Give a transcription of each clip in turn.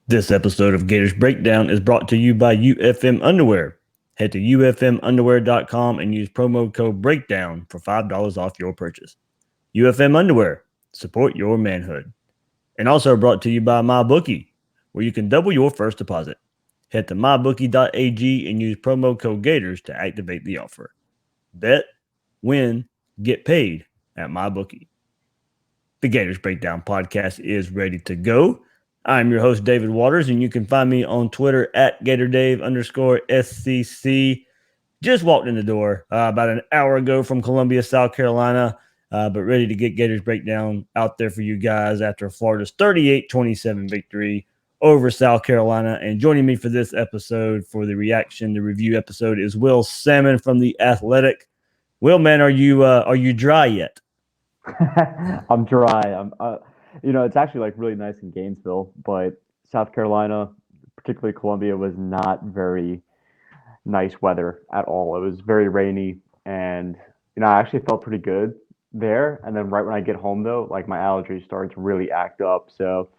This episode of Gators Breakdown is brought to you by UFM Underwear. Head to ufmunderwear.com and use promo code BREAKDOWN for $5 off your purchase. UFM Underwear, support your manhood. And also brought to you by MyBookie, where you can double your first deposit. Head to mybookie.ag and use promo code Gators to activate the offer. Bet, win, get paid at MyBookie. The Gators Breakdown podcast is ready to go. I'm your host, David Waters, and you can find me on Twitter at GatorDave_SCC. Just walked in the door about an hour ago from Columbia, South Carolina, but ready to get Gators Breakdown out there for you guys after Florida's 38-27 victory over South Carolina. And joining me for this episode, for the review episode, is Will Sammon from The Athletic. Will, man, are you dry yet? I'm dry. It's actually like really nice in Gainesville, but South Carolina, particularly Columbia, was not very nice weather at all. It was very rainy, and I actually felt pretty good there. And then right when I get home, though, like my allergies started to really act up. So,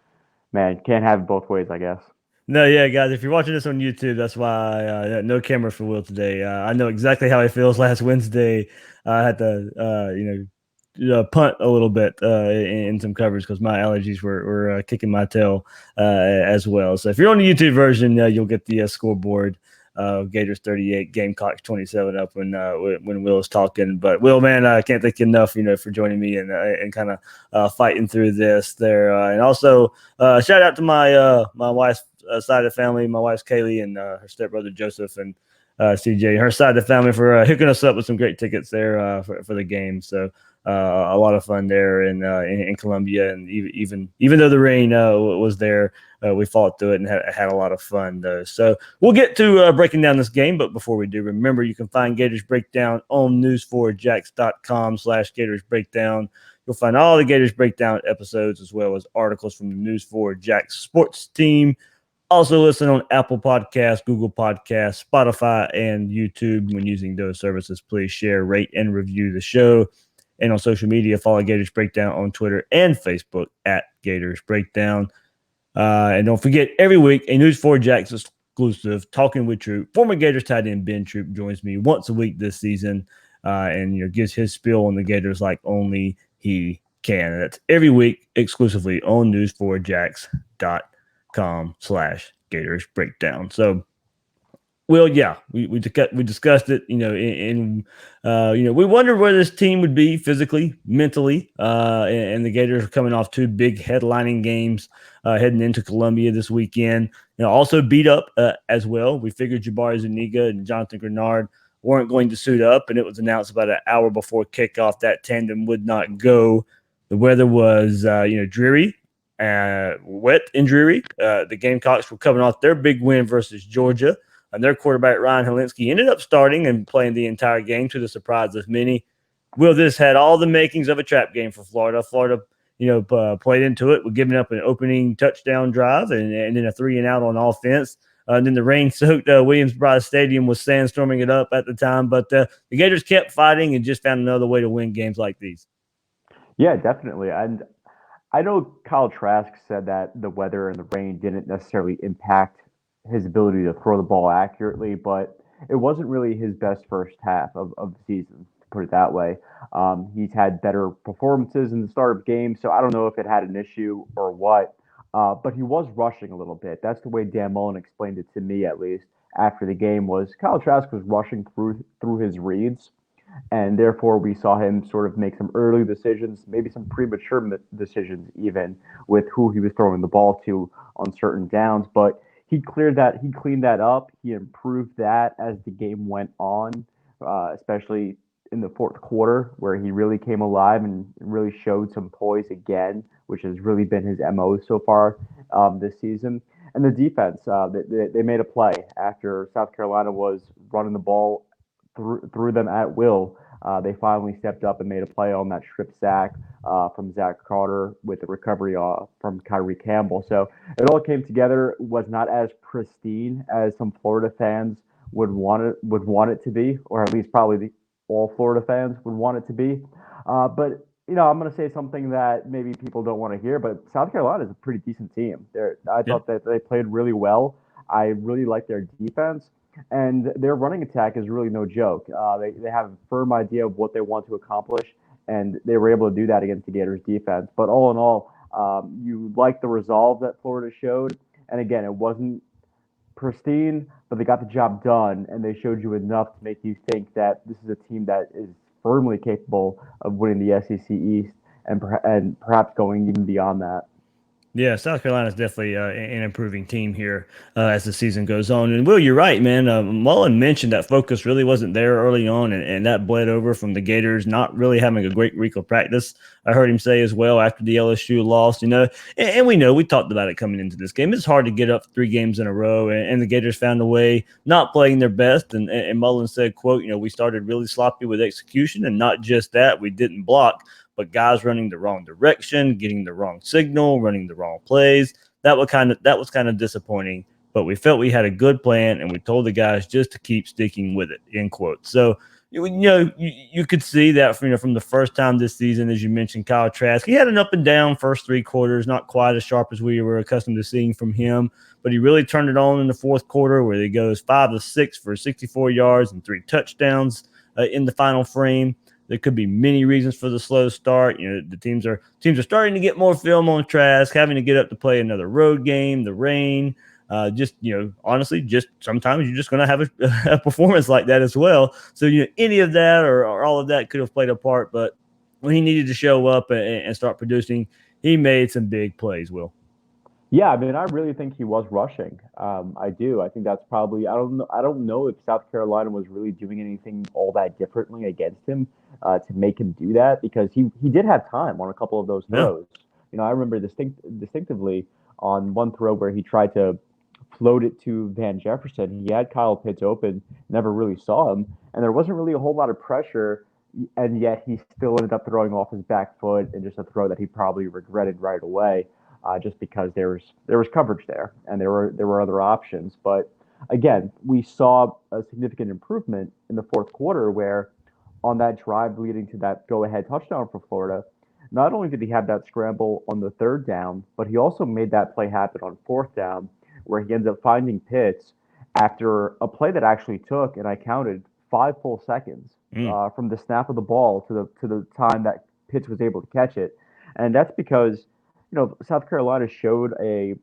man, can't have it both ways, I guess. No, yeah, guys, if you're watching this on YouTube, that's why no camera for Will today. I know exactly how he feels. Last Wednesday, I had to, punt a little bit in some coverage because my allergies were kicking my tail as well. So if you're on the YouTube version, you'll get the scoreboard. Gators 38, Gamecocks 27 up when Will is talking. But Will, man, I can't thank you enough, for joining me and kind of fighting through this there. And also shout out to my wife's side of the family, my wife's Kaylee and her stepbrother Joseph and CJ, her side of the family for hooking us up with some great tickets there for the game. So a lot of fun there in Columbia, and even though the rain was there, we fought through it and had a lot of fun though. So we'll get to breaking down this game, but before we do, remember you can find Gators Breakdown on news4jax.com/Gators Breakdown. You'll find all the Gators Breakdown episodes as well as articles from the News4Jax sports team. Also listen on Apple Podcasts, Google Podcasts, Spotify, and YouTube. When using those services, please share, rate, and review the show. And on social media, follow Gators Breakdown on Twitter and Facebook at Gators Breakdown. And don't forget, every week, a News4Jax exclusive, Talking with Troop. Former Gators tight end Ben Troop joins me once a week this season and gives his spiel on the Gators like only he can. And that's every week exclusively on news4jax.com/Gators Breakdown. So, well, yeah, we discussed it, we wondered where this team would be physically, mentally, and the Gators are coming off two big headlining games heading into Columbia this weekend. Also beat up as well. We figured Jabari Zuniga and Jonathan Grenard weren't going to suit up, and it was announced about an hour before kickoff that tandem would not go. The weather was, dreary, wet and dreary. The Gamecocks were coming off their big win versus Georgia. And their quarterback, Ryan Helinski, ended up starting and playing the entire game to the surprise of many. Will, this had all the makings of a trap game for Florida. Florida, played into it with giving up an opening touchdown drive and then a 3-and-out on offense. And then the rain-soaked Williams-Brice Stadium was sandstorming it up at the time. But the Gators kept fighting and just found another way to win games like these. Yeah, definitely. And I know Kyle Trask said that the weather and the rain didn't necessarily impact his ability to throw the ball accurately, but it wasn't really his best first half of the season, to put it that way. He's had better performances in the start of games, so I don't know if it had an issue or what, but he was rushing a little bit. That's the way Dan Mullen explained it to me, at least, after the game, was Kyle Trask was rushing through his reads, and therefore we saw him sort of make some early decisions, maybe some premature decisions even, with who he was throwing the ball to on certain downs, but he cleaned that up. He improved that as the game went on, especially in the fourth quarter, where he really came alive and really showed some poise again, which has really been his MO so far this season. And the defense, they made a play after South Carolina was running the ball through them at will. They finally stepped up and made a play on that strip sack from Zach Carter with the recovery from Kyrie Campbell. So it all came together. Was not as pristine as some Florida fans would want it to be, or at least probably all Florida fans would want it to be. But I'm going to say something that maybe people don't want to hear, but South Carolina is a pretty decent team. I Yeah. thought that they played really well. I really like their defense, and their running attack is really no joke. They have a firm idea of what they want to accomplish, and they were able to do that against the Gators defense. But all in all, you like the resolve that Florida showed. And again, it wasn't pristine, but they got the job done, and they showed you enough to make you think that this is a team that is firmly capable of winning the SEC East and perhaps going even beyond that. Yeah, South Carolina is definitely an improving team here as the season goes on. And Will, you're right, man. Mullen mentioned that focus really wasn't there early on, and that bled over from the Gators not really having a great week of practice. I heard him say as well after the LSU loss, and we know we talked about it coming into this game. It's hard to get up 3 games in a row, and the Gators found a way not playing their best. And Mullen said, "quote We started really sloppy with execution, and not just that, we didn't block." But guys running the wrong direction, getting the wrong signal, running the wrong plays. That was kind of disappointing. But we felt we had a good plan, and we told the guys just to keep sticking with it. End quote. So you could see that from the first time this season, as you mentioned, Kyle Trask. He had an up and down first 3 quarters, not quite as sharp as we were accustomed to seeing from him, but he really turned it on in the fourth quarter, where he goes 5 of 6 for 64 yards and 3 touchdowns in the final frame. There could be many reasons for the slow start. The teams are starting to get more film on Trask, having to get up to play another road game, the rain. Honestly, just sometimes you're just going to have a performance like that as well. So, any of that or all of that could have played a part. But when he needed to show up and start producing, he made some big plays, Will. Yeah, I mean, I really think he was rushing. I do. I think that's probably. I don't know. I don't know if South Carolina was really doing anything all that differently against him to make him do that because he did have time on a couple of those Yeah. throws. I remember distinctively on one throw where he tried to float it to Van Jefferson. He had Kyle Pitts open, never really saw him, and there wasn't really a whole lot of pressure. And yet he still ended up throwing off his back foot and just a throw that he probably regretted right away just because there was coverage there and there were other options. But again, we saw a significant improvement in the fourth quarter where on that drive leading to that go-ahead touchdown for Florida, not only did he have that scramble on the third down, but he also made that play happen on fourth down where he ends up finding Pitts after a play that actually took, and I counted 5 full seconds Mm. from the snap of the ball to the time that Pitts was able to catch it, and that's because South Carolina showed a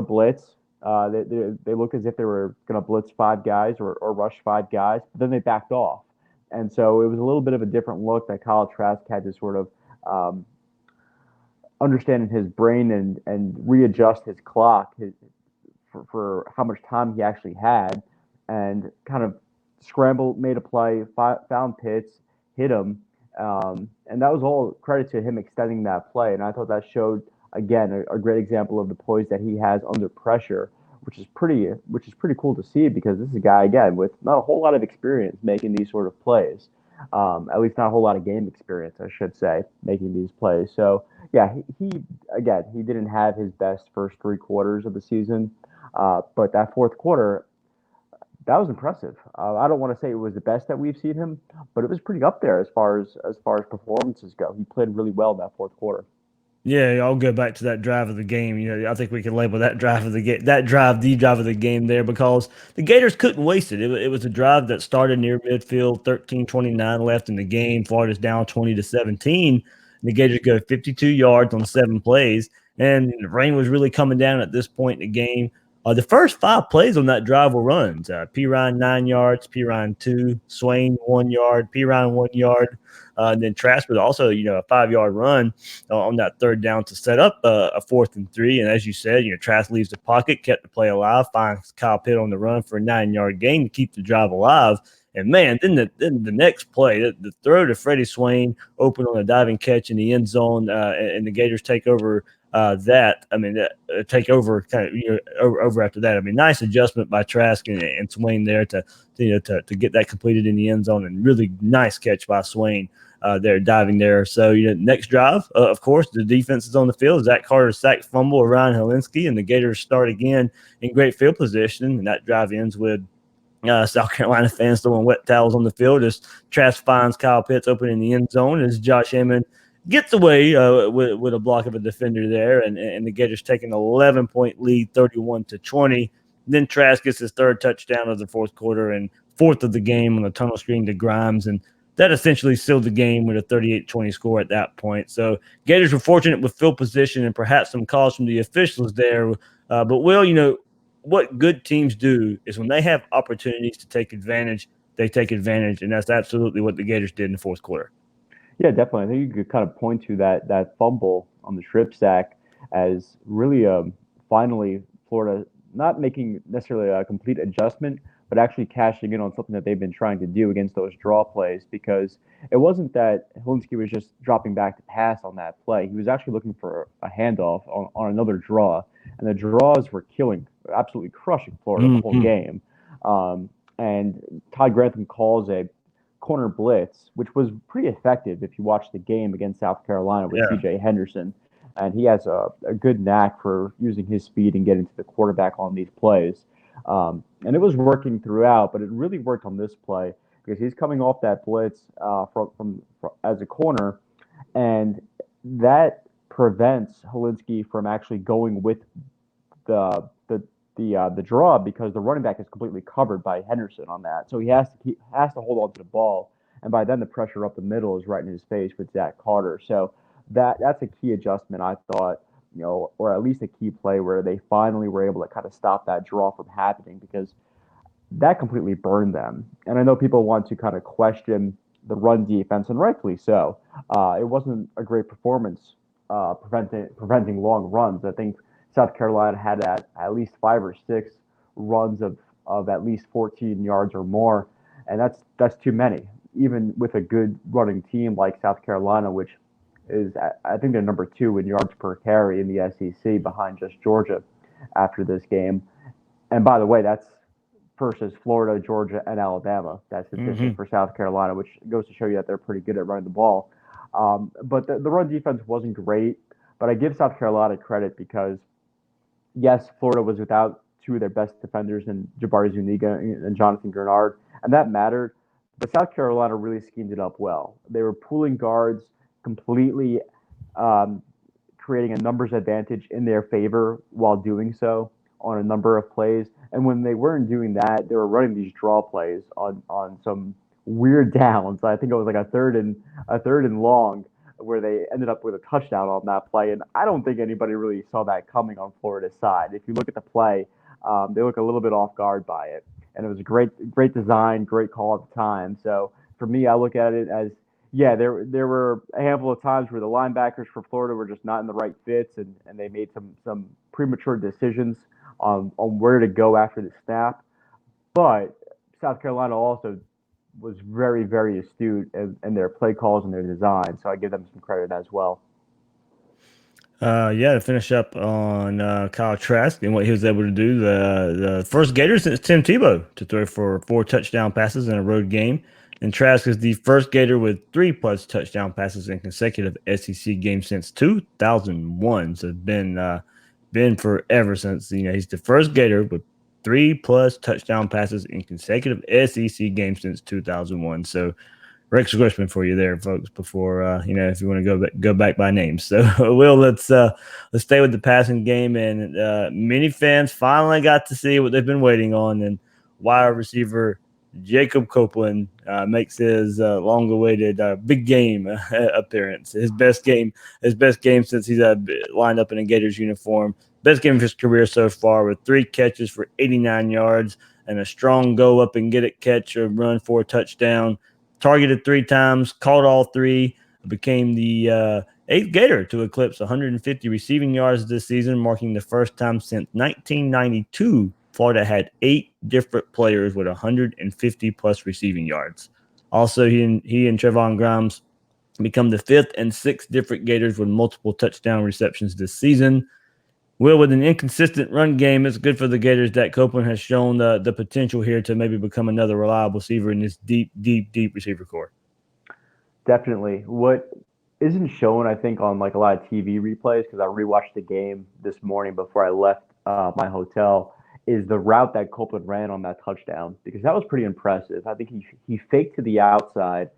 blitz. They looked as if they were going to blitz 5 guys or rush 5 guys, but then they backed off. And so it was a little bit of a different look that Kyle Trask had to sort of um, understand in his brain and readjust his clock for how much time he actually had and kind of scrambled, made a play, found Pitts, hit him, and that was all credit to him extending that play. And I thought that showed again a great example of the poise that he has under pressure, which is pretty cool to see because this is a guy again with not a whole lot of experience making these sort of plays. At least not a whole lot of game experience, I should say, making these plays. So yeah, he didn't have his best first 3 quarters of the season, but that fourth quarter that was impressive. I don't want to say it was the best that we've seen him, but it was pretty up there as far as performances go. He played really well in that fourth quarter. Yeah, I'll go back to that drive of the game. I think we can label that drive of the game, that drive, the drive of the game there because the Gators couldn't waste it. It was a drive that started near midfield, 13:29 left in the game. Florida's down 20-17. The Gators go 52 yards on 7 plays, and the rain was really coming down at this point in the game. The first 5 plays on that drive were runs. P. Ryan 9 yards, P. Ryan 2, Swain 1 yard, P. Ryan 1 yard. And then Trask was also, a 5 yard run on that third down to set up a 4th and 3. And as you said, Trask leaves the pocket, kept the play alive, finds Kyle Pitt on the run for a 9 yard gain to keep the drive alive. And man, then the next play, the throw to Freddie Swain, open on a diving catch in the end zone, and the Gators take over that. I mean, take over kind of over after that. I mean, nice adjustment by Trask and Swain there to get that completed in the end zone, and really nice catch by Swain. They're diving there. So, next drive, of course, the defense is on the field. Zach Carter sacked fumble of Ryan Helinski, and the Gators start again in great field position. And that drive ends with South Carolina fans throwing wet towels on the field as Trask finds Kyle Pitts open in the end zone as Josh Hammond gets away with a block of a defender there, and the Gators take an 11-point lead, 31-20. Then Trask gets his third touchdown of the fourth quarter and fourth of the game on the tunnel screen to Grimes, and that essentially sealed the game with a 38-20 score at that point. So Gators were fortunate with field position and perhaps some calls from the officials there. But Will, what good teams do is when they have opportunities to take advantage, they take advantage, and that's absolutely what the Gators did in the fourth quarter. Yeah, definitely. I think you could kind of point to that fumble on the strip sack as really finally Florida not making necessarily a complete adjustment, but actually cashing in on something that they've been trying to do against those draw plays. Because it wasn't that Helinski was just dropping back to pass on that play; he was actually looking for a handoff on another draw, and the draws were killing, absolutely crushing Florida the whole Mm-hmm. game. And Todd Grantham calls a corner blitz, which was pretty effective if you watch the game against South Carolina with Yeah. C.J. Henderson. And he has a good knack for using his speed and getting to the quarterback on these plays. And it was working throughout, but it really worked on this play because he's coming off that blitz from as a corner, and that prevents Helinski from actually going with the draw because the running back is completely covered by Henderson on that. So he has to hold on to the ball, and by then the pressure up the middle is right in his face with Zach Carter. So that's a key adjustment I thought, or at least a key play where they finally were able to kind of stop that draw from happening because that completely burned them. And I know people want to kind of question the run defense, and rightfully so. It wasn't a great performance preventing long runs. I think South Carolina had at least 5 or 6 runs of at least 14 yards or more, and that's too many. Even with a good running team like South Carolina, which is I think they're number 2 in yards per carry in the SEC behind just Georgia after this game. And by the way, that's versus Florida, Georgia, and Alabama. That's Mm-hmm. statistic for South Carolina, which goes to show you that they're pretty good at running the ball. But the run defense wasn't great, but I give South Carolina credit because yes, Florida was without 2 of their best defenders in Jabari Zuniga and Jonathan Grenard, and that mattered. But South Carolina really schemed it up well. They were pooling guards completely, um, creating a numbers advantage in their favor while doing so on a number of plays. And when they weren't doing that, they were running these draw plays on some weird downs. I think it was like a third and long where they ended up with a touchdown on that play. And I don't think anybody really saw that coming on Florida's side. If you look at the play, they look a little bit off guard by it. And it was a great design, great call at the time. So for me, I look at it as yeah, there were a handful of times where the linebackers for Florida were just not in the right fits, and they made some premature decisions on where to go after the snap. But South Carolina also was very, very astute in their play calls and their design, so I give them some credit as well. Yeah, to finish up on Kyle Trask and what he was able to do, the first Gator since Tim Tebow to throw for 4 touchdown passes in a road game. And Trask is the first Gator with 3+ touchdown passes in consecutive SEC games since 2001. So it's been forever since he's the first Gator with 3+ touchdown passes in consecutive SEC games since 2001. So Rex Grossman for you there, folks. Before if you want to go back by names. So, Will, let's stay with the passing game, and many fans finally got to see what they've been waiting on, and wide receiver Jacob Copeland makes his long-awaited big game appearance. His best game since he's lined up in a Gators uniform. Best game of his career so far, with 3 catches for 89 yards and a strong go up and get it catch or run for a touchdown. Targeted 3 times, caught all 3, became the 8th Gator to eclipse 150 receiving yards this season, marking the first time since 1992 Florida had 8 different players with 150+ receiving yards. Also, he and Trevon Grimes become the 5th and 6th different Gators with multiple touchdown receptions this season. Will, with an inconsistent run game, it's good for the Gators that Copeland has shown the potential here to maybe become another reliable receiver in this deep, deep, deep receiver core. Definitely. What isn't shown, I think, on like a lot of TV replays because I rewatched the game this morning before I left my hotel, is the route that Copeland ran on that touchdown because that was pretty impressive. I think he faked to the outside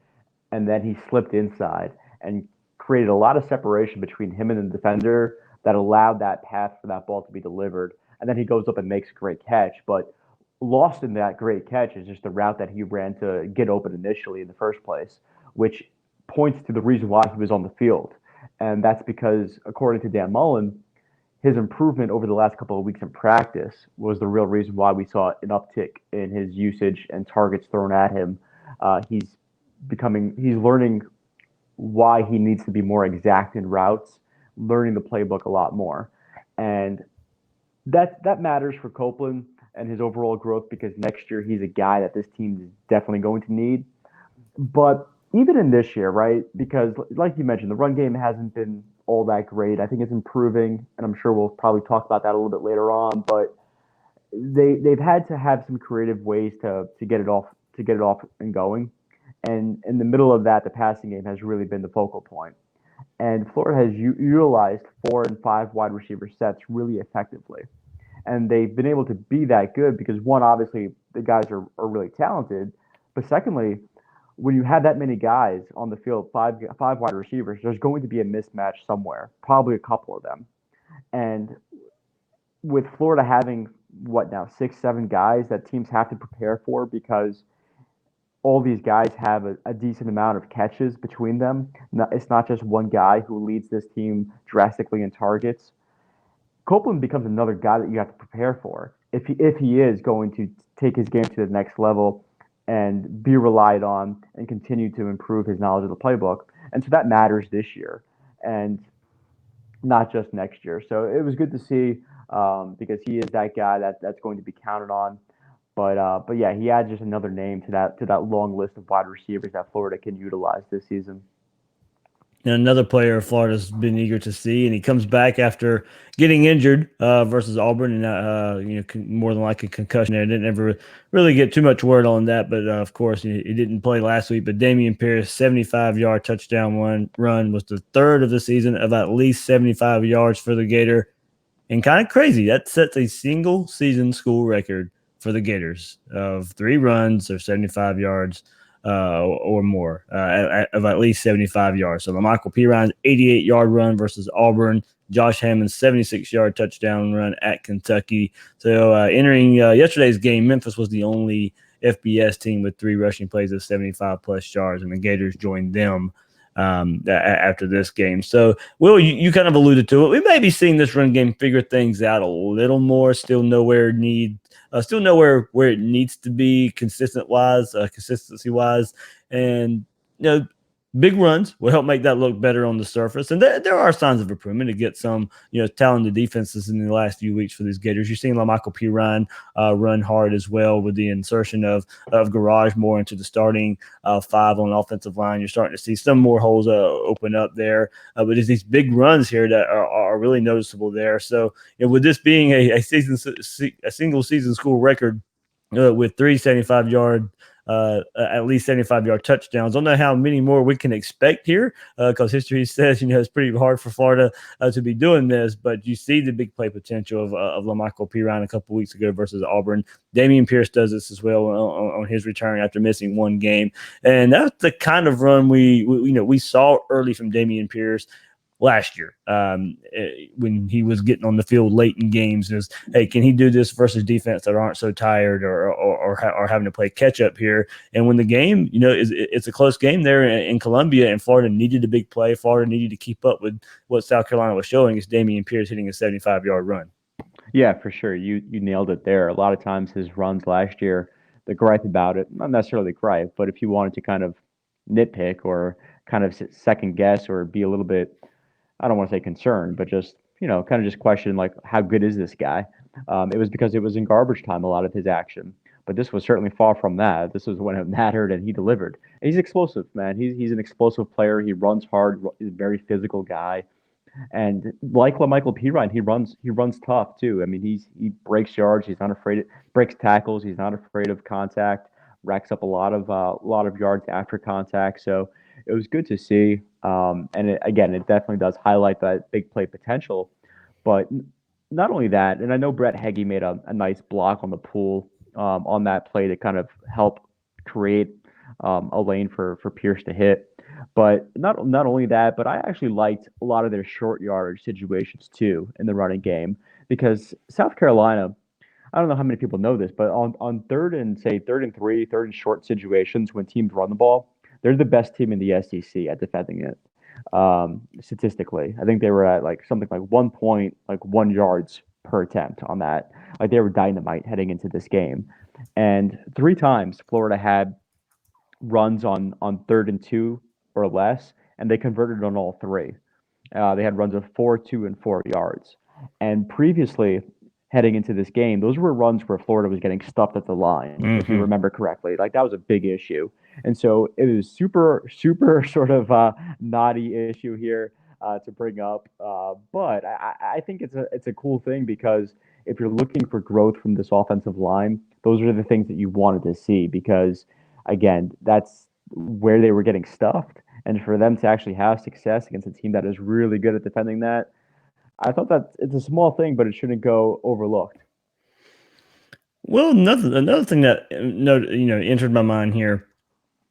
and then he slipped inside and created a lot of separation between him and the defender that allowed that path for that ball to be delivered. And then he goes up and makes a great catch. But lost in that great catch is just the route that he ran to get open initially in the first place, which points to the reason why he was on the field. And that's because, according to Dan Mullen, his improvement over the last couple of weeks in practice was the real reason why we saw an uptick in his usage and targets thrown at him. He's learning why he needs to be more exact in routes, learning the playbook a lot more. And that matters for Copeland and his overall growth because next year he's a guy that this team is definitely going to need. But even in this year, right? Because like you mentioned, the run game hasn't been all that great. I think it's improving, and I'm sure we'll probably talk about that a little bit later on. But they've had to have some creative ways to get it off and going. And in the middle of that, the passing game has really been the focal point. And Florida has utilized 4 and 5 wide receiver sets really effectively. And they've been able to be that good because, one, obviously the guys are really talented. But secondly, when you have that many guys on the field, five wide receivers, there's going to be a mismatch somewhere, probably a couple of them. And with Florida having what now 6, 7 guys that teams have to prepare for because all these guys have a decent amount of catches between them. It's not just one guy who leads this team drastically in targets. Copeland becomes another guy that you have to prepare for if he is going to take his game to the next level and be relied on and continue to improve his knowledge of the playbook. And so that matters this year and not just next year. So it was good to see because he is that guy that's going to be counted on. But yeah, he adds just another name to that long list of wide receivers that Florida can utilize this season. And another player Florida's been eager to see, and he comes back after getting injured versus Auburn, and more than likely concussion. There didn't ever really get too much word on that, but of course he didn't play last week. But Damien Pierce, 75-yard touchdown run was the third of the season of at least 75 yards for the Gator, and kind of crazy that sets a single season school record for the Gators of 3 runs of 75 yards or more of at least 75 yards. So Michael Piron's 88-yard run versus Auburn, Josh Hammond's 76-yard touchdown run at Kentucky. So entering yesterday's game, Memphis was the only FBS team with 3 rushing plays of 75-plus yards, and the Gators joined them after this game. So, Will, you kind of alluded to it. We may be seeing this run game figure things out a little more. Still nowhere where it needs to be consistency wise, and big runs will help make that look better on the surface. And there are signs of improvement to get some, talented defenses in the last few weeks for these Gators. You're seeing Michael Piron run hard as well with the insertion of Garage more into the starting 5 on the offensive line. You're starting to see some more holes open up there. But it's these big runs here that are really noticeable there. So, with this being a single season school record with 3 75-yard at least 75-yard touchdowns. I don't know how many more we can expect here because history says, it's pretty hard for Florida to be doing this, but you see the big play potential of LaMichael Piron a couple weeks ago versus Auburn. Damien Pierce does this as well on his return after missing 1 game. And that's the kind of run we saw early from Damien Pierce last year when he was getting on the field late in games is, hey, can he do this versus defense that aren't so tired or having to play catch up here? And when the game, it's a close game there in Columbia and Florida needed a big play. Florida needed to keep up with what South Carolina was showing. Is Damien Pierce hitting a 75-yard run. Yeah, for sure. You nailed it there. A lot of times his runs last year, the gripe about it, not necessarily gripe, but if you wanted to kind of nitpick or kind of second guess or be a little bit, I don't want to say concerned, but just, kind of just question like, how good is this guy? It was because it was in garbage time, a lot of his action. But this was certainly far from that. This was when it mattered and he delivered. And he's explosive, man. He's an explosive player. He runs hard. He's a very physical guy. And like LaMichael Piron, he runs tough too. I mean, he breaks yards. He's not afraid. Breaks tackles. He's not afraid of contact. Racks up a lot of yards after contact. So it was good to see. And it definitely does highlight that big play potential. But not only that, and I know Brett Heggie made a nice block on the pool on that play to kind of help create a lane for Pierce to hit. But not only that, but I actually liked a lot of their short yardage situations too in the running game because South Carolina, I don't know how many people know this, but on third and say third and three, third and short situations when teams run the ball, they're the best team in the SEC at defending it. Statistically, I think they were at like something like 1.1 yards per attempt on that. Like they were dynamite heading into this game, and three times Florida had runs on third and two or less, and they converted on all three. They had runs of 4, 2, and 4 yards. And previously, heading into this game, those were runs where Florida was getting stuffed at the line, if you Mm-hmm. remember correctly. Like that was a big issue. And so it was super sort of naughty issue here to bring up. But I think it's a cool thing because if you're looking for growth from this offensive line, those are the things that you wanted to see because, again, that's where they were getting stuffed. And for them to actually have success against a team that is really good at defending that, I thought that it's a small thing, but it shouldn't go overlooked. Well, another thing that entered my mind here.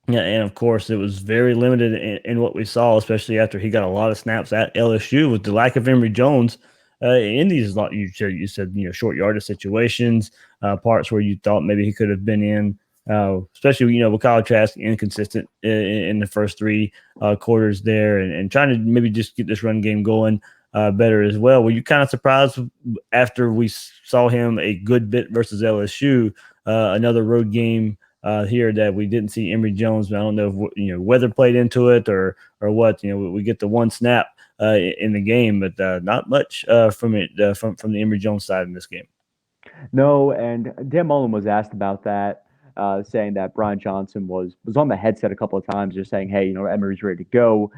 Yeah, and of course, it was very limited in what we saw, especially after he got a lot of snaps at LSU with the lack of Emory Jones in these. You said short yardage situations, parts where you thought maybe he could have been in. Especially with Kyle Trask inconsistent in the first three quarters there, and trying to maybe just get this run game going better as well. Were you kind of surprised after we saw him a good bit versus LSU, another road game? Here that we didn't see Emory Jones. But I don't know if weather played into it or what. We get the one snap in the game, but not much from it from the Emory Jones side in this game. No, and Dan Mullen was asked about that, saying that Brian Johnson was on the headset a couple of times, just saying, "Hey, Emery's ready to go.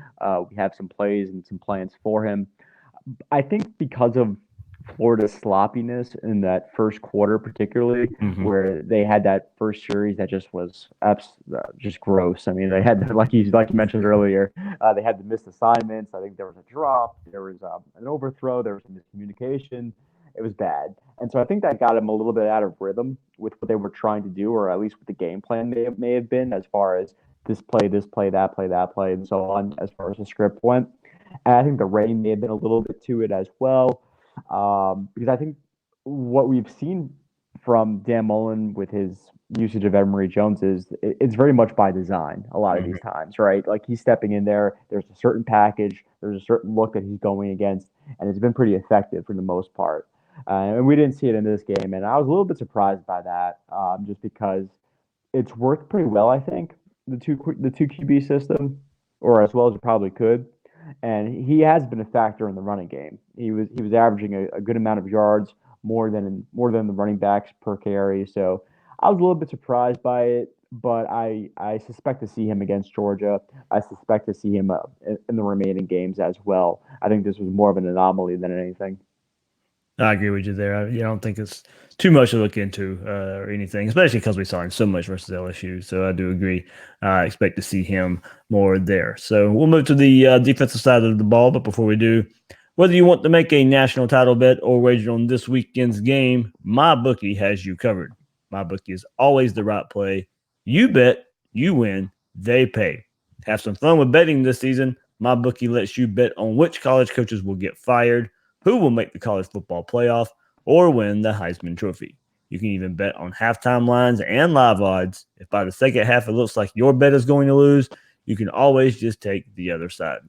We have some plays and some plans for him." I think because of Florida's sloppiness in that first quarter, particularly Mm-hmm. where they had that first series that just was just gross. I mean, they had like you mentioned earlier, they had the missed assignments. I think there was a drop, there was an overthrow, there was some miscommunication. It was bad, and so I think that got him a little bit out of rhythm with what they were trying to do, or at least what the game plan may have been, as far as this play, that play, and so on, as far as the script went. And I think the rain may have been a little bit to it as well, because I think what we've seen from Dan Mullen with his usage of Emory Jones is it's very much by design a lot of these Mm-hmm. times, right? Like he's stepping in there, there's a certain package, there's a certain look that he's going against, and it's been pretty effective for the most part. And we didn't see it in this game, and I was a little bit surprised by that, just because it's worked pretty well, I think, the two QB system, or as well as it probably could. And he has been a factor in the running game. He was averaging a good amount of yards, more than the running backs per carry. So I was a little bit surprised by it, but I suspect to see him against Georgia. I suspect to see him in the remaining games as well. I think this was more of an anomaly than anything. I agree with you there. I don't think it's too much to look into or anything, especially because we saw him so much versus LSU. So I do agree. I expect to see him more there. So we'll move to the defensive side of the ball. But before we do, whether you want to make a national title bet or wager on this weekend's game, my bookie has you covered. My bookie is always the right play. You bet, you win, they pay. Have some fun with betting this season. My bookie lets you bet on which college coaches will get fired, who will make the college football playoff, or win the Heisman Trophy. You can even bet on halftime lines and live odds. If by the second half it looks like your bet is going to lose, you can always just take the other side.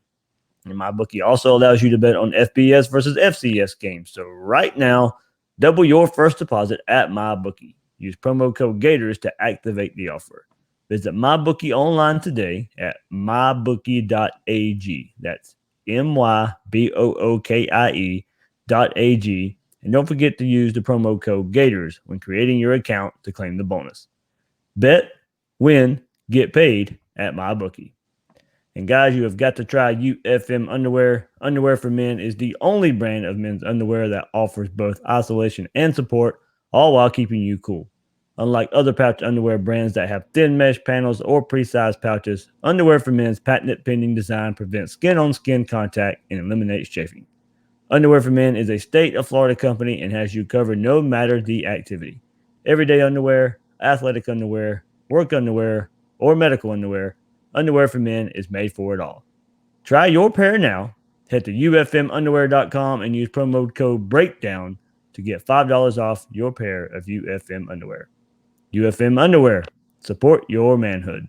And my bookie also allows you to bet on FBS versus FCS games. So right now, double your first deposit at my bookie. Use promo code Gators to activate the offer. Visit MyBookie online today at mybookie.ag. That's mybookie.ag. And don't forget to use the promo code Gators when creating your account to claim the bonus. Bet, win, get paid at MyBookie. And guys, you have got to try UFM underwear. Underwear for Men is the only brand of men's underwear that offers both isolation and support, all while keeping you cool. Unlike other pouch underwear brands that have thin mesh panels or pre-sized pouches, Underwear for Men's patent pending design prevents skin-on-skin contact and eliminates chafing. Underwear for Men is a state of Florida company and has you covered no matter the activity. Everyday underwear, athletic underwear, work underwear, or medical underwear, Underwear for men is made for it all. Try your pair now. Head to ufmunderwear.com and use promo code BREAKDOWN to get $5 off your pair of UFM underwear. UFM underwear. Support your manhood.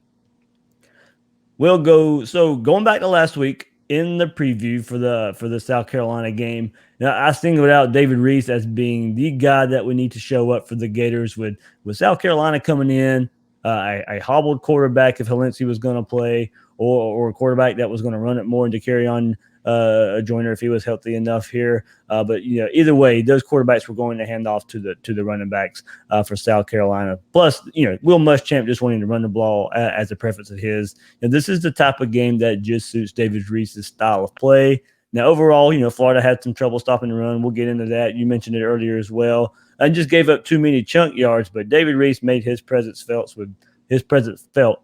We'll go. So going back to last week in the preview for the South Carolina game, now I singled out David Reese as being the guy that we need to show up for the Gators with South Carolina coming in, a hobbled quarterback if Helency was going to play, or a quarterback that was going to run it more and to carry on a Joyner if he was healthy enough here. But either way, those quarterbacks were going to hand off to the running backs for South Carolina. Plus, Will Muschamp just wanting to run the ball as a preference of his. And this is the type of game that just suits David Reese's style of play. Now, overall, Florida had some trouble stopping the run. We'll get into that. You mentioned it earlier as well. And just gave up too many chunk yards, but David Reese made his presence felt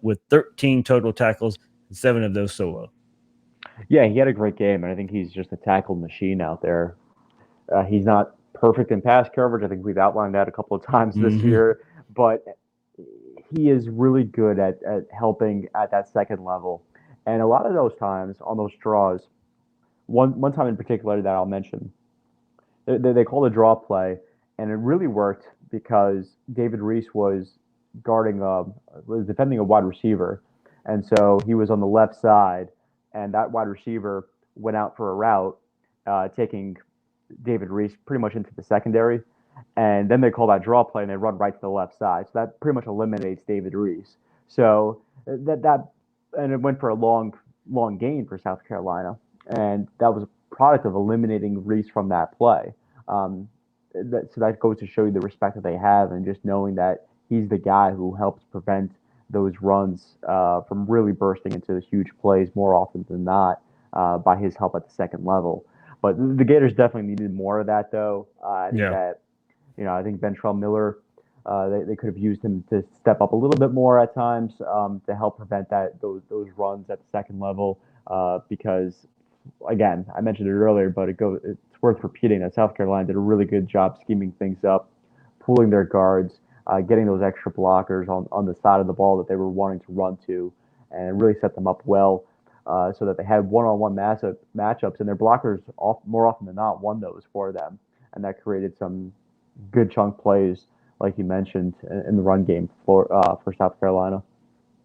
with 13 total tackles, and 7 of those solo. Yeah, he had a great game, and I think he's just a tackle machine out there. He's not perfect in pass coverage. I think we've outlined that a couple of times this year, but he is really good at helping at that second level. And a lot of those times on those draws, one time in particular that I'll mention, they called a draw play, and it really worked because David Reese was defending a wide receiver, and so he was on the left side, and that wide receiver went out for a route, taking David Reese pretty much into the secondary, and then they call that draw play and they run right to the left side. So that pretty much eliminates David Reese. So and it went for a long gain for South Carolina, and that was a product of eliminating Reese from that play. So that goes to show you the respect that they have, and just knowing that he's the guy who helps prevent those runs from really bursting into huge plays more often than not by his help at the second level. But the Gators definitely needed more of that, though. I think that, I think Ventrell Miller, they could have used him to step up a little bit more at times to help prevent those runs at the second level. Because, again, I mentioned it earlier, but it's worth repeating that South Carolina did a really good job scheming things up, pulling their guards, getting those extra blockers on the side of the ball that they were wanting to run to, and really set them up well. So that they had one-on-one matchups, and their blockers more often than not won those for them, and that created some good chunk plays, like you mentioned, in the run game for South Carolina.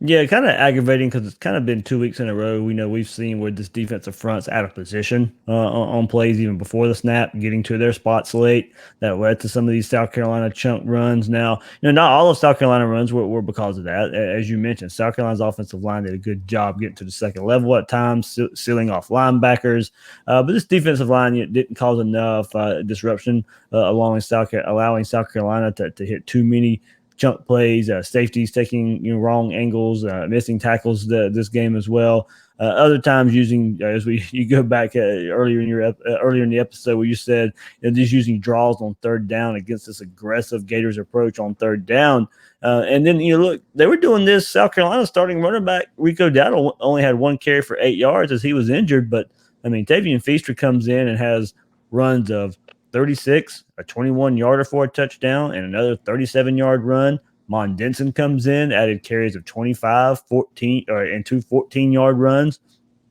Yeah, kind of aggravating because it's kind of been 2 weeks in a row. We've seen where this defensive front's out of position on plays even before the snap, getting to their spots late. That led to some of these South Carolina chunk runs. Now, not all of South Carolina runs were because of that. As you mentioned, South Carolina's offensive line did a good job getting to the second level at times, sealing off linebackers. But this defensive line didn't cause enough disruption, allowing South Carolina to hit too many chunk plays, safeties taking wrong angles, missing tackles this game as well. Other times using you go back earlier in the episode where you said just using draws on third down against this aggressive Gators approach on third down. And then look, they were doing this. South Carolina starting running back Rico Dowdle only had 1 carry for 8 yards as he was injured, but I mean Tavian Feaster comes in and has runs of 36, a 21-yarder for a touchdown, and another 37-yard run. Mon Denson comes in, added carries of 25, 14, and 2 14-yard runs.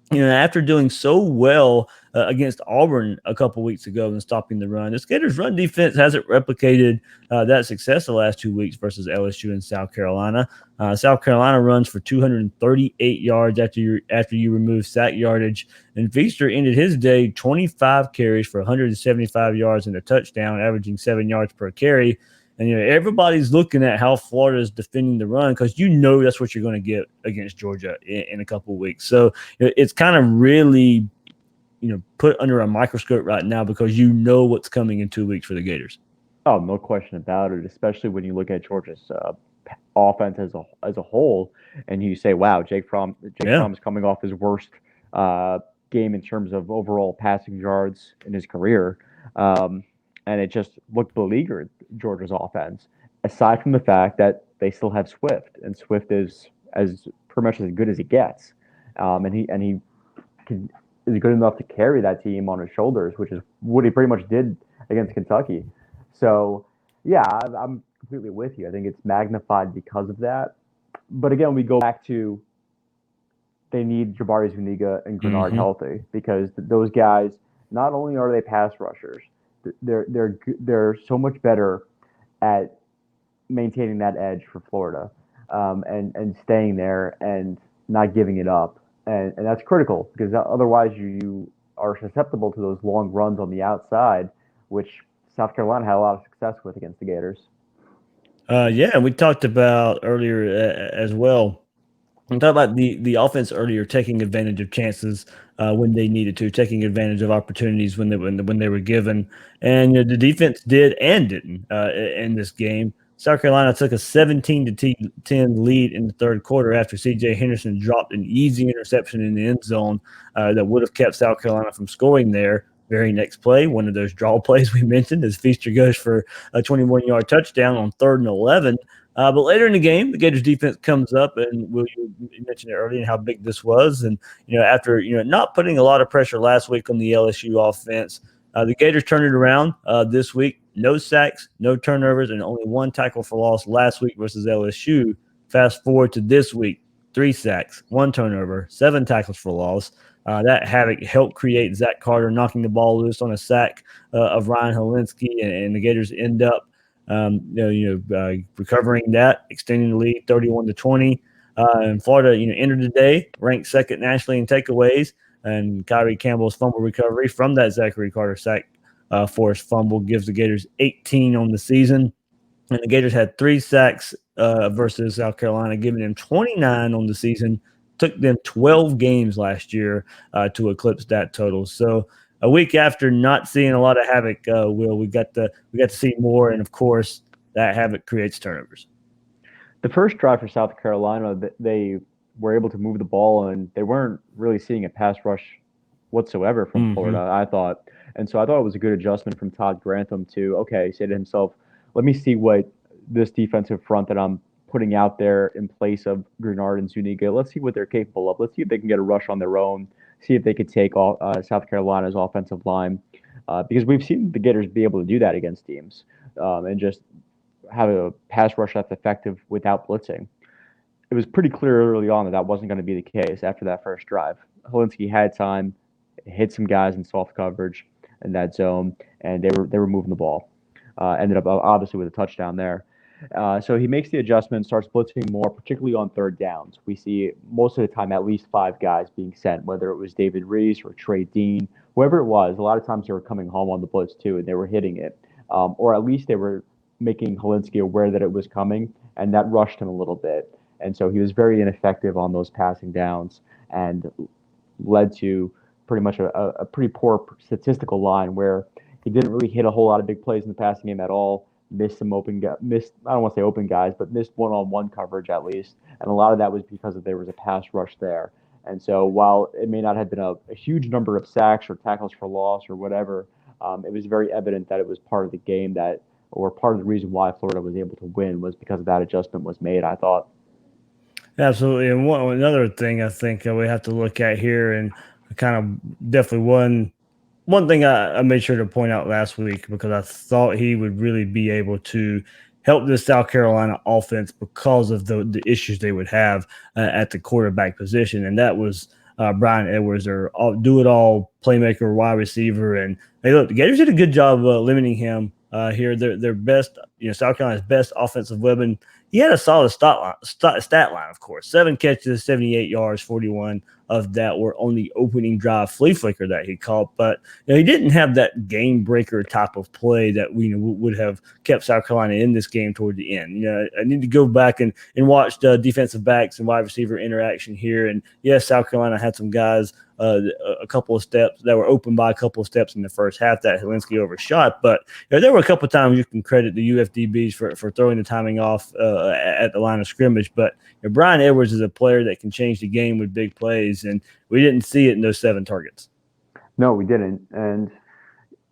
After doing so well against Auburn a couple weeks ago and stopping the run, this Gators run defense hasn't replicated that success the last 2 weeks versus LSU and South Carolina. South Carolina runs for 238 yards after you remove sack yardage, and Feaster ended his day 25 carries for 175 yards and a touchdown, averaging 7 yards per carry. And everybody's looking at how Florida is defending the run because that's what you're going to get against Georgia in a couple of weeks. So it's kind of really put under a microscope right now because what's coming in 2 weeks for the Gators. Oh, no question about it. Especially when you look at Georgia's offense as a whole, and you say, "Wow, Jake Fromm is coming off his worst game in terms of overall passing yards in his career." And it just looked beleaguered, Georgia's offense, aside from the fact that they still have Swift, and Swift is pretty much as good as he gets. And he is good enough to carry that team on his shoulders, which is what he pretty much did against Kentucky. So, yeah, I'm completely with you. I think it's magnified because of that. But again, we go back to they need Jabari Zuniga and Grenard Hmm. healthy because those guys not only are they pass rushers, they're so much better at maintaining that edge for Florida, and staying there and not giving it up, and that's critical because otherwise you are susceptible to those long runs on the outside, which South Carolina had a lot of success with against the Gators. Yeah, we talked about earlier as well. We talked about the offense earlier, taking advantage of chances when they needed to, taking advantage of opportunities when they were given, and the defense did and didn't in this game. South Carolina took a 17-10 lead in the third quarter after C.J. Henderson dropped an easy interception in the end zone that would have kept South Carolina from scoring there. Very next play, one of those draw plays we mentioned, as Feaster goes for a 21-yard touchdown on 3rd and 11. But later in the game, the Gators defense comes up, and Will, you mentioned it earlier and how big this was. And after not putting a lot of pressure last week on the LSU offense, the Gators turned it around this week. No sacks, no turnovers, and only one tackle for loss last week versus LSU. Fast forward to this week, 3 sacks, one turnover, 7 tackles for loss. That havoc helped create Zach Carter knocking the ball loose on a sack of Ryan Helinski, and the Gators end up recovering that, extending the lead 31-20. And Florida, entered the day ranked second nationally in takeaways, and Kyrie Campbell's fumble recovery from that Zachary Carter sack forced fumble gives the Gators 18 on the season. And the Gators had 3 sacks versus South Carolina, giving them 29 on the season. Took them 12 games last year to eclipse that total. So a week after not seeing a lot of havoc, Will, we got to see more, and of course that havoc creates turnovers. The first drive for South Carolina, they were able to move the ball, and they weren't really seeing a pass rush whatsoever from Hmm. Florida, I thought. And so I thought it was a good adjustment from Todd Grantham to, okay, say to himself, let me see what this defensive front that I'm putting out there in place of Grenard and Zuniga, let's see what they're capable of. Let's see if they can get a rush on their own, see if they could take all, South Carolina's offensive line. Because we've seen the Gators be able to do that against teams, and just have a pass rush that's effective without blitzing. It was pretty clear early on that that wasn't going to be the case after that first drive. Helinski had time, hit some guys in soft coverage in that zone, and they were moving the ball. Ended up obviously with a touchdown there. So he makes the adjustment, starts blitzing more, particularly on third downs. We see most of the time at least 5 guys being sent, whether it was David Reese or Trey Dean, whoever it was. A lot of times they were coming home on the blitz too, and they were hitting it, or at least they were making Helinski aware that it was coming, and that rushed him a little bit. And so he was very ineffective on those passing downs and led to pretty much a pretty poor statistical line where he didn't really hit a whole lot of big plays in the passing game at all. Missed some missed, I don't want to say open guys, but missed one-on-one coverage at least, and a lot of that was because there was a pass rush there. And so while it may not have been a huge number of sacks or tackles for loss or whatever, it was very evident that it was part of the game that, or part of the reason why Florida was able to win was because of that adjustment was made, I thought. Absolutely, and another thing I think we have to look at here, and kind of definitely one thing I made sure to point out last week because I thought he would really be able to help the South Carolina offense because of the issues they would have at the quarterback position, and that was Brian Edwards, their do it all playmaker, wide receiver, and hey, look, the Gators did a good job limiting him here. Their best, South Carolina's best offensive weapon. He had a solid stat line, of course. 7 catches, 78 yards, 41 of that were on the opening drive flea flicker that he caught. But he didn't have that game breaker type of play that we would have kept South Carolina in this game toward the end. I need to go back and watch the defensive backs and wide receiver interaction here. And yes, South Carolina had some guys a couple of steps that were open by a couple of steps in the first half that Helinski overshot. But there were a couple of times you can credit the UFDBs for throwing the timing off at the line of scrimmage. But Brian Edwards is a player that can change the game with big plays, and we didn't see it in those 7 targets. No, we didn't. And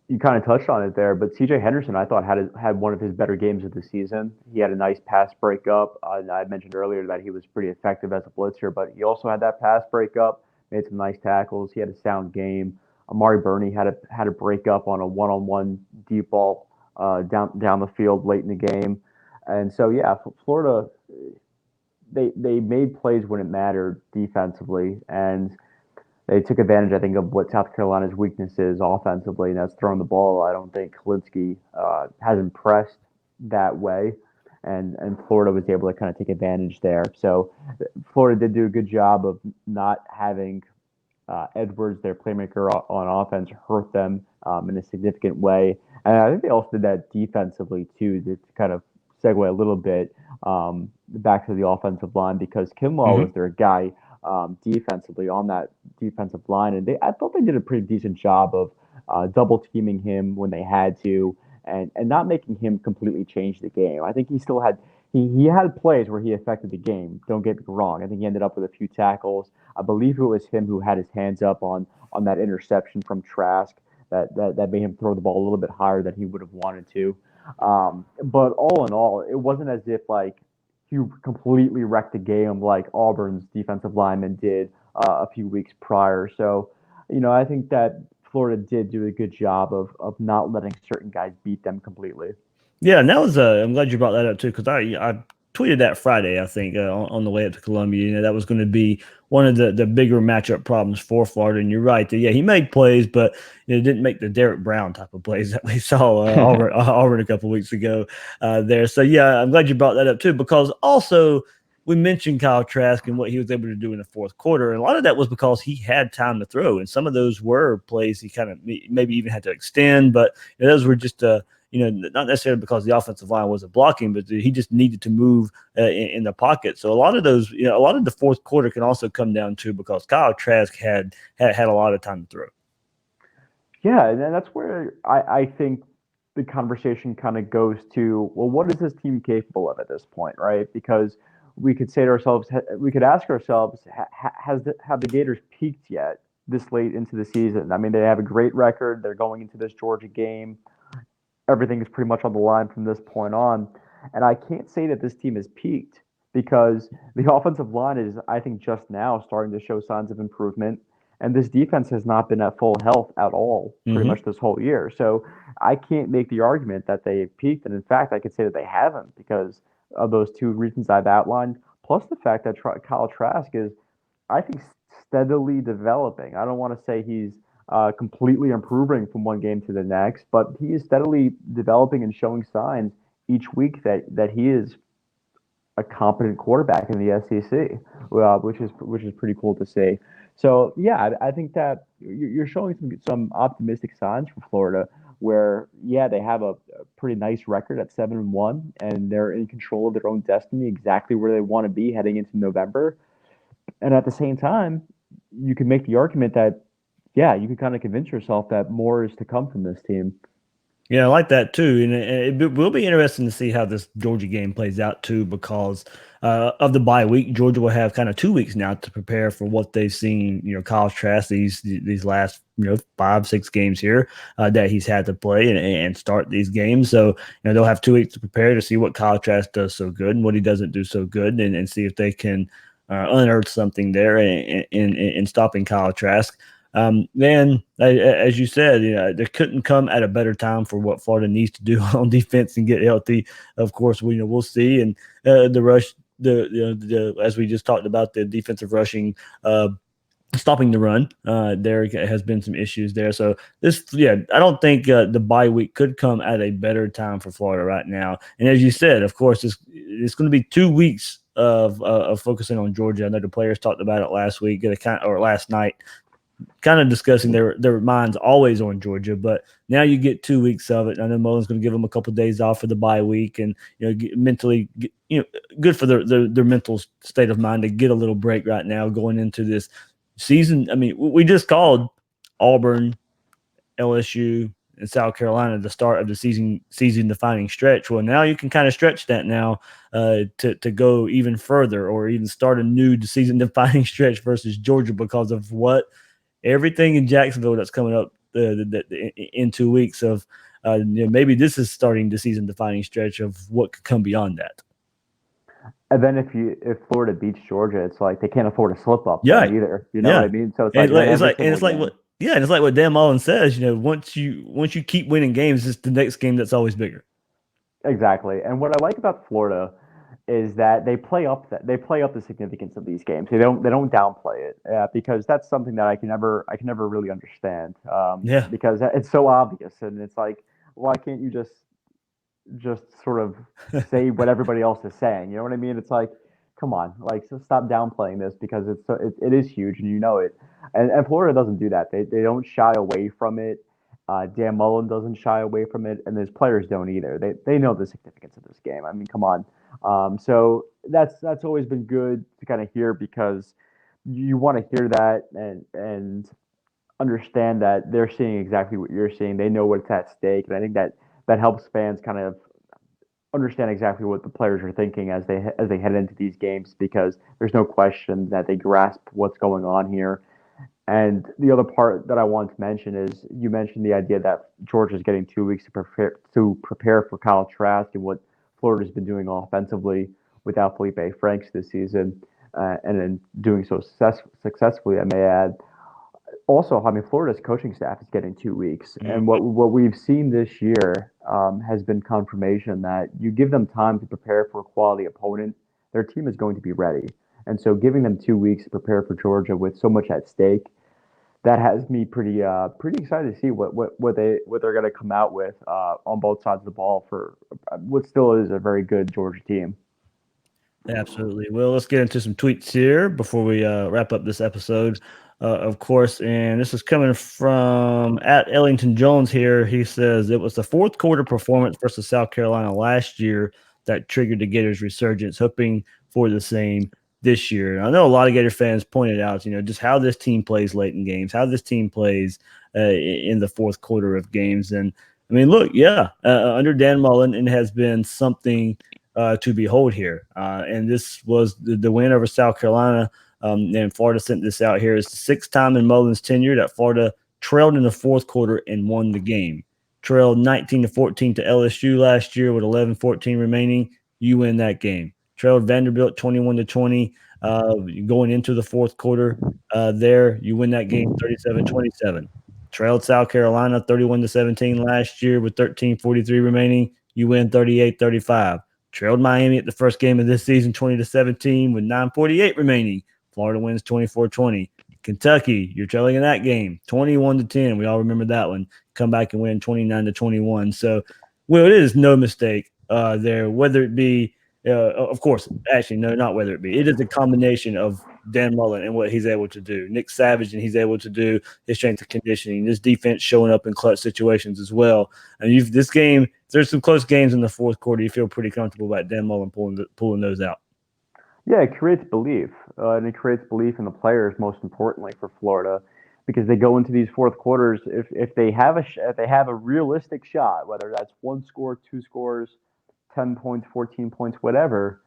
you kind of touched on it there, but C.J. Henderson, I thought had one of his better games of the season. He had a nice pass breakup. I mentioned earlier that he was pretty effective as a blitzer, but he also had that pass breakup, made some nice tackles. He had a sound game. Amari Burney had a breakup on a one-on-one deep ball down the field late in the game, and so yeah, Florida they made plays when it mattered defensively, and they took advantage, I think, of what South Carolina's weakness is offensively, and that's throwing the ball. I don't think Kalinsky has impressed that way, and Florida was able to kind of take advantage there. So Florida did do a good job of not having Edwards, their playmaker on offense, hurt them in a significant way. And I think they also did that defensively too, to kind of segue a little bit back to the offensive line because Kinlaw Hmm. was their guy defensively on that defensive line, and I thought they did a pretty decent job of double teaming him when they had to, and not making him completely change the game. I think he still had. He had plays where he affected the game. Don't get me wrong. I think he ended up with a few tackles. I believe it was him who had his hands up on that interception from Trask that made him throw the ball a little bit higher than he would have wanted to. But all in all, it wasn't as if like he completely wrecked the game like Auburn's defensive lineman did a few weeks prior. So, I think that Florida did do a good job of not letting certain guys beat them completely. Yeah, and that was I'm glad you brought that up too because I tweeted that Friday I think on the way up to Columbia. That was going to be one of the bigger matchup problems for Florida. And you're right that yeah he made plays, but didn't make the Derek Brown type of plays that we saw Auburn a couple weeks ago there. So yeah, I'm glad you brought that up too because also we mentioned Kyle Trask and what he was able to do in the fourth quarter, and a lot of that was because he had time to throw, and some of those were plays he kind of maybe even had to extend, but those were just not necessarily because the offensive line wasn't blocking, but he just needed to move in the pocket. So a lot of those, a lot of the fourth quarter can also come down to because Kyle Trask had a lot of time to throw. Yeah, and then that's where I think the conversation kind of goes to, well, what is this team capable of at this point, right? Because we could say to ourselves, we could ask ourselves, have the Gators peaked yet this late into the season? I mean, they have a great record. They're going into this Georgia game. Everything is pretty much on the line from this point on. And I can't say that this team has peaked because the offensive line is, I think, just now starting to show signs of improvement. And this defense has not been at full health at all pretty Mm-hmm. much this whole year. So I can't make the argument that they've peaked. And in fact, I could say that they haven't because of those two reasons I've outlined, plus the fact that Kyle Trask is, I think, steadily developing. I don't want to say he's completely improving from one game to the next, but he is steadily developing and showing signs each week that he is a competent quarterback in the SEC, which is pretty cool to see. So yeah, I think that you're showing some optimistic signs for Florida, where yeah they have a pretty nice record at 7-1, and they're in control of their own destiny, exactly where they want to be heading into November. And at the same time, you can make the argument that yeah, you can kind of convince yourself that more is to come from this team. Yeah, I like that too, and it will be interesting to see how this Georgia game plays out too, because of the bye week. Georgia will have kind of 2 weeks now to prepare for what they've seen. Kyle Trask these last 5-6 games here that he's had to play and start these games. So they'll have 2 weeks to prepare to see what Kyle Trask does so good and what he doesn't do so good, and see if they can unearth something there in stopping Kyle Trask. Then, as you said, they couldn't come at a better time for what Florida needs to do on defense and get healthy. Of course, we'll see, and the rush, the as we just talked about, the defensive rushing. Stopping the run, there has been some issues there. So I don't think the bye week could come at a better time for Florida right now. And as you said, of course, it's going to be 2 weeks of focusing on Georgia. I know the players talked about it last week, or last night, kind of discussing their minds always on Georgia, but now you get 2 weeks of it. I know Mullen's going to give them a couple of days off for the bye week, and mentally, good for their mental state of mind to get a little break right now going into this season. I mean, we just called Auburn, LSU, and South Carolina the start of the season defining stretch. Well, now you can kind of stretch that now to go even further, or even start a new season defining stretch versus Georgia because of what everything in Jacksonville that's coming up in 2 weeks of maybe this is starting the season defining stretch of what could come beyond that. And then if Florida beats Georgia, it's like they can't afford to slip up then Yeah, either. You know what yeah, I mean? So it's and like then every it's single like game. what yeah, and it's like what Dan Mullen says. Once you keep winning games, it's the next game that's always bigger. Exactly. And what I like about Florida is that they play up the significance of these games. They don't downplay it because that's something that I can never really understand Yeah. because it's so obvious and it's like why can't you just sort of say what everybody else is saying? You know what I mean? It's like come on, like so stop downplaying this because it is huge and you know it. And Florida doesn't do that. They don't shy away from it. Dan Mullen doesn't shy away from it, and his players don't either. They know the significance of this game. I mean, come on. So that's always been good to kind of hear because you want to hear that and understand that they're seeing exactly what you're seeing. They know what's at stake, and I think that helps fans kind of understand exactly what the players are thinking as they head into these games because there's no question that they grasp what's going on here. And the other part that I want to mention is you mentioned the idea that Georgia's getting 2 weeks to prepare for Kyle Trask and what Florida's been doing offensively without Felipe Franks this season, and in doing so successfully, I may add. Also, I mean, Florida's coaching staff is getting 2 weeks, and what we've seen this year has been confirmation that you give them time to prepare for a quality opponent, their team is going to be ready. And so, giving them 2 weeks to prepare for Georgia with so much at stake, that has me pretty excited to see what they're going to come out with on both sides of the ball for what still is a very good Georgia team. Absolutely. Well, let's get into some tweets here before we wrap up this episode, of course. And this is coming from at Ellington Jones here. He says it was the fourth quarter performance versus South Carolina last year that triggered the Gators' resurgence, hoping for the same this year. And I know a lot of Gator fans pointed out, just how this team plays late in games, how this team plays in the fourth quarter of games. And I mean, look, yeah, under Dan Mullen, it has been something to behold here. And this was the win over South Carolina. And Florida sent this out here. It's the sixth time in Mullen's tenure that Florida trailed in the fourth quarter and won the game. Trailed 19-14 to LSU last year with 11-14 remaining. You win that game. Trailed Vanderbilt 21-20 going into the fourth quarter. There, you win that game 37-27. Trailed South Carolina 31-17 last year with 13:43 remaining. You win 38-35. Trailed Miami at the first game of this season 20-17 with 9:48 remaining. Florida wins 24-20. Kentucky, you're trailing in that game 21-10. We all remember that one. Come back and win 29-21. So, well, it is no mistake there, whether it be, of course, actually, no, not whether it be. It is a combination of Dan Mullen and what he's able to do, Nick Savage and he's able to do, his strength and conditioning, this defense showing up in clutch situations as well. And this game, there's some close games in the fourth quarter. You feel pretty comfortable about Dan Mullen pulling those out. Yeah, it creates belief, and it creates belief in the players. Most importantly for Florida, because they go into these fourth quarters if they have if they have a realistic shot, whether that's one score, two scores, 10 points, 14 points, whatever,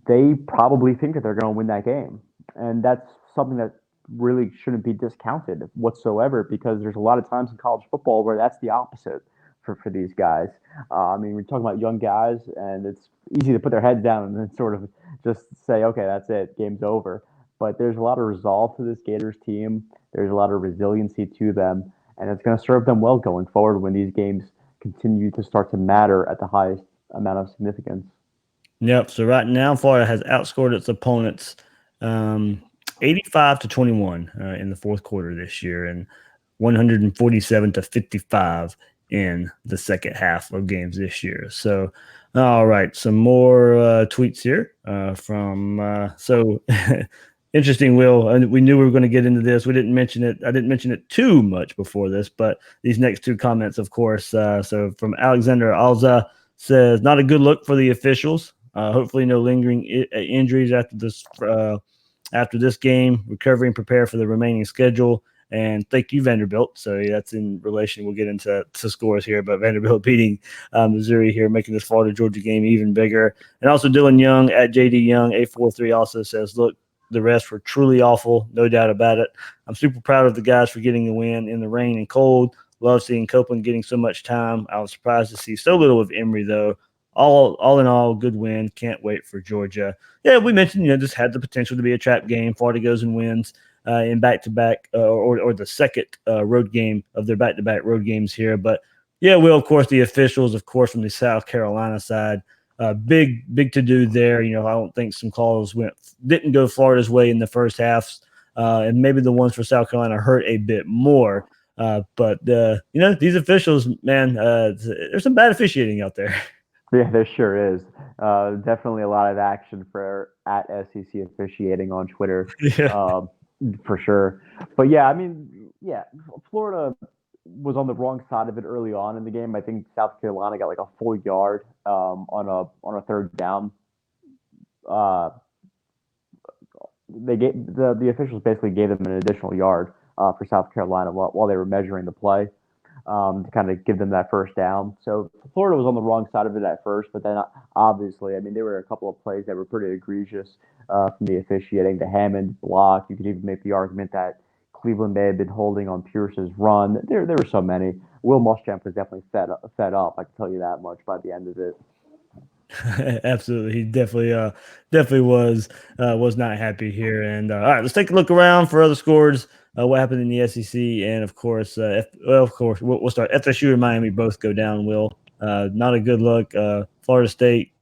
they probably think that they're going to win that game, and that's something that really shouldn't be discounted whatsoever because there's a lot of times in college football where that's the opposite for these guys. I mean, we're talking about young guys, and it's easy to put their heads down and then sort of just say, okay, that's it, game's over. But there's a lot of resolve to this Gators team. There's a lot of resiliency to them, and it's going to serve them well going forward when these games continue to start to matter at the highest amount of significance. Yep. So right now, Florida has outscored its opponents um, 85-21 in the fourth quarter this year, and 147-55 in the second half of games this year. So, all right, some more tweets here from so interesting, Will. And we knew we were going to get into this. We didn't mention it. I didn't mention it too much before this, but these next two comments, of course. So from Alexander Alza says, not a good look for the officials. Hopefully, no lingering injuries after this game. Recovery and prepare for the remaining schedule. And thank you, Vanderbilt. So that's in relation. We'll get into scores here, but Vanderbilt beating Missouri here, making this Florida Georgia game even bigger. And also Dylan Young at JD Young 843 also says, look, the rest were truly awful, no doubt about it. I'm super proud of the guys for getting the win in the rain and cold. Love seeing Copeland getting so much time. I was surprised to see so little of Emory, though. All in all, good win. Can't wait for Georgia. Yeah, we mentioned, this had the potential to be a trap game. Florida goes and wins in back-to-back or the second road game of their back-to-back road games here. But, yeah, well, of course, the officials, of course, from the South Carolina side, Big to do there. I don't think some calls didn't go Florida's way in the first half, and maybe the ones for South Carolina hurt a bit more. But these officials, man, there's some bad officiating out there. Yeah, there sure is. Definitely a lot of action for at SEC officiating on Twitter, Yeah. um, for sure. But yeah, I mean, yeah, Florida was on the wrong side of it early on in the game. I think South Carolina got like a 4 yard on a third down. Uh, they gave the officials basically gave them an additional yard for South Carolina while they were measuring the play to kind of give them that first down. So Florida was on the wrong side of it at first, but then obviously, I mean, there were a couple of plays that were pretty egregious from the officiating. The Hammond block, you could even make the argument that Cleveland may have been holding on Pierce's run. There were so many. Will Muschamp was definitely fed up. I can tell you that much by the end of it. Absolutely, he definitely was not happy here. And all right, let's take a look around for other scores. What happened in the SEC, and of course, of course, we'll start. FSU and Miami both go down. Not a good look. Florida State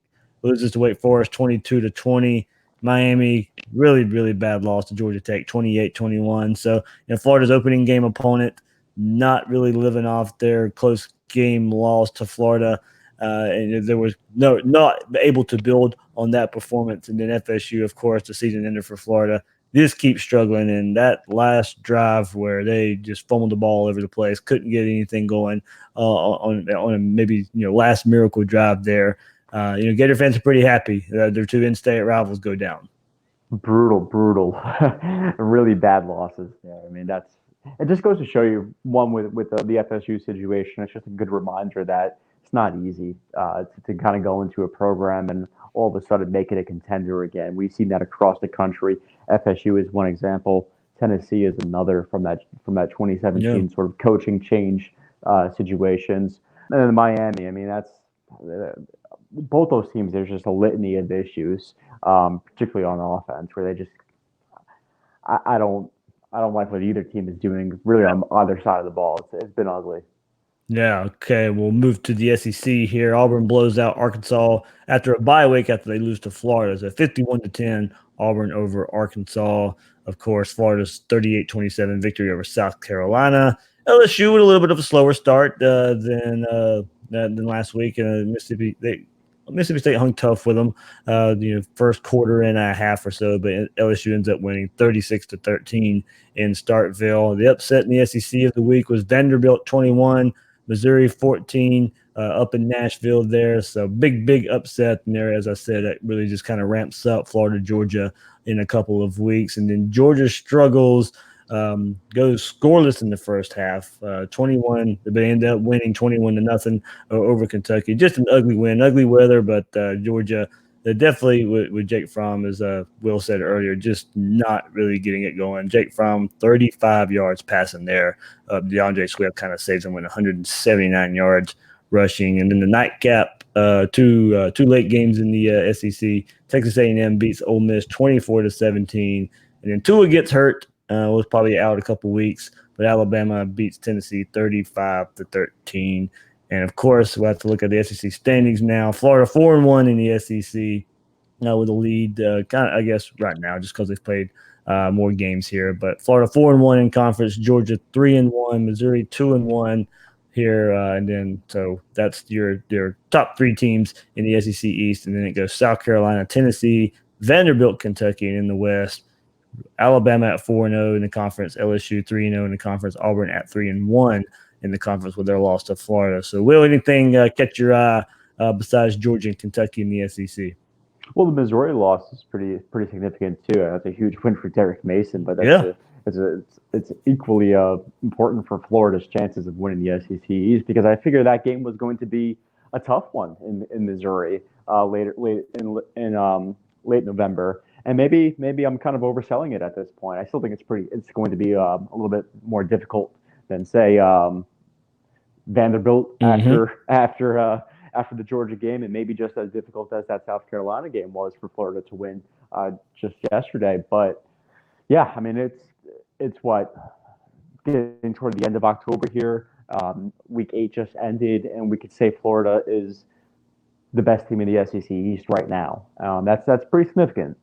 loses to Wake Forest 22-20. Miami really bad loss to Georgia Tech 28-21. So Florida's opening game opponent not really living off their close game loss to Florida. And there was not able to build on that performance. And then FSU, of course, the season ender for Florida, just keeps struggling. And that last drive where they just fumbled the ball all over the place, couldn't get anything going on a maybe last miracle drive there. Gator fans are pretty happy. Their two in-state rivals go down. Brutal, really bad losses. Yeah, I mean that's it. Just goes to show you one with the FSU situation. It's just a good reminder that it's not easy to kind of go into a program and all of a sudden make it a contender again. We've seen that across the country. FSU is one example. Tennessee is another from that Yeah. 2017 sort of coaching change situations. And then Miami. I mean that's both those teams. There's just a litany of issues, particularly on offense, where they just I don't I don't like what either team is doing really on either side of the ball. It's been ugly. Yeah, okay. We'll move to the SEC here. Auburn blows out Arkansas after a bye week after they lose to Florida. It's a 51-10 Auburn over Arkansas. Of course, Florida's 38-27 victory over South Carolina. LSU with a little bit of a slower start than last week. Mississippi State hung tough with them. First quarter and a half or so, but LSU ends up winning 36-13 in Starkville. The upset in the SEC of the week was Vanderbilt 21. Missouri 14 up in Nashville there. So big upset in there. As I said, that really just kind of ramps up Florida, Georgia in a couple of weeks. And then Georgia struggles, goes scoreless in the first half, 21. They end up winning 21-0 over Kentucky. Just an ugly win, ugly weather, but Georgia definitely with Jake Fromm, as Will said earlier, just not really getting it going. Jake Fromm, 35 yards passing there. DeAndre Swift kind of saves him with 179 yards rushing. And then the nightcap, two late games in the SEC. Texas A&M beats Ole Miss 24-17. And then Tua gets hurt. Was probably out a couple weeks. But Alabama beats Tennessee 35-13. And of course, we'll have to look at the SEC standings now. Florida 4-1 in the SEC with a lead, kind of I guess right now, just because they've played more games here. But Florida 4-1 in conference, Georgia 3-1, Missouri 2-1 here, and then so that's your top three teams in the SEC East, and then it goes South Carolina, Tennessee, Vanderbilt, Kentucky, and in the West. Alabama at 4-0 in the conference, LSU 3-0 in the conference, Auburn at 3-1 in the conference with their loss to Florida. So, will anything catch your eye besides Georgia and Kentucky in the SEC? Well, the Missouri loss is pretty significant too. That's a huge win for Derek Mason, but Yeah. it's equally important for Florida's chances of winning the SEC East because I figure that game was going to be a tough one in Missouri late November, and maybe I'm kind of overselling it at this point. I still think it's going to be a little bit more difficult than say Vanderbilt Mm-hmm. after the Georgia game, and maybe just as difficult as that South Carolina game was for Florida to win just yesterday. But yeah, I mean it's what getting toward the end of October here. Week 8 just ended, and we could say Florida is the best team in the SEC East right now. That's pretty significant.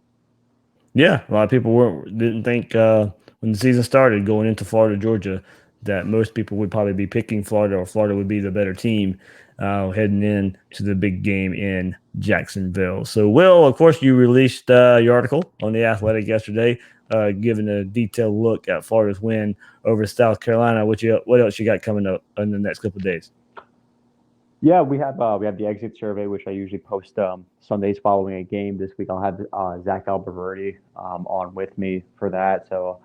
Yeah, a lot of people didn't think when the season started going into Florida, Georgia, that most people would probably be picking Florida or Florida would be the better team heading in to the big game in Jacksonville. So, Will, of course, you released your article on the Athletic yesterday, giving a detailed look at Florida's win over South Carolina. What else you got coming up in the next couple of days? Yeah, we have the exit survey, which I usually post Sundays following a game. This week I'll have Zach Alberverdi on with me for that. So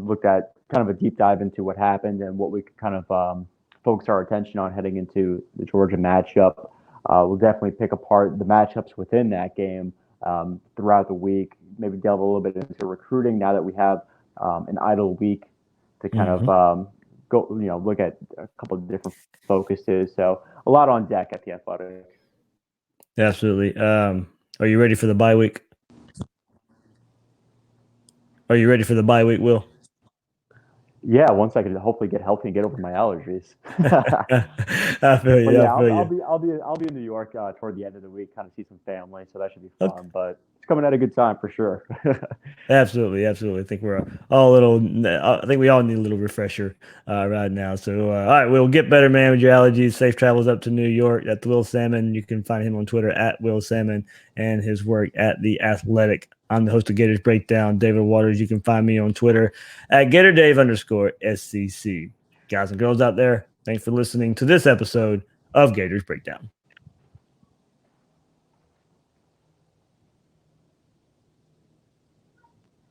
looked at kind of a deep dive into what happened and what we could kind of focus our attention on heading into the Georgia matchup. We'll definitely pick apart the matchups within that game throughout the week. Maybe delve a little bit into recruiting now that we have an idle week to kind of Mm-hmm. go, look at a couple of different focuses. So a lot on deck at the Athletic. Absolutely. Are you ready for the bye week? Are you ready for the bye week, Will? Yeah, once I can hopefully get healthy and get over my allergies. I feel But you. I yeah, feel you. I'll be in New York toward the end of the week, kind of see some family, so that should be Okay. fun. But it's coming at a good time for sure. Absolutely, absolutely. I think we're all a little. I think we all need a little refresher right now. So, all right, we'll get better, man, with your allergies. Safe travels up to New York. That's Will Sammon. You can find him on Twitter at Will Sammon and his work at The Athletic. I'm the host of Gators Breakdown, David Waters. You can find me on Twitter at GatorDave_SCC. Guys and girls out there, thanks for listening to this episode of Gators Breakdown.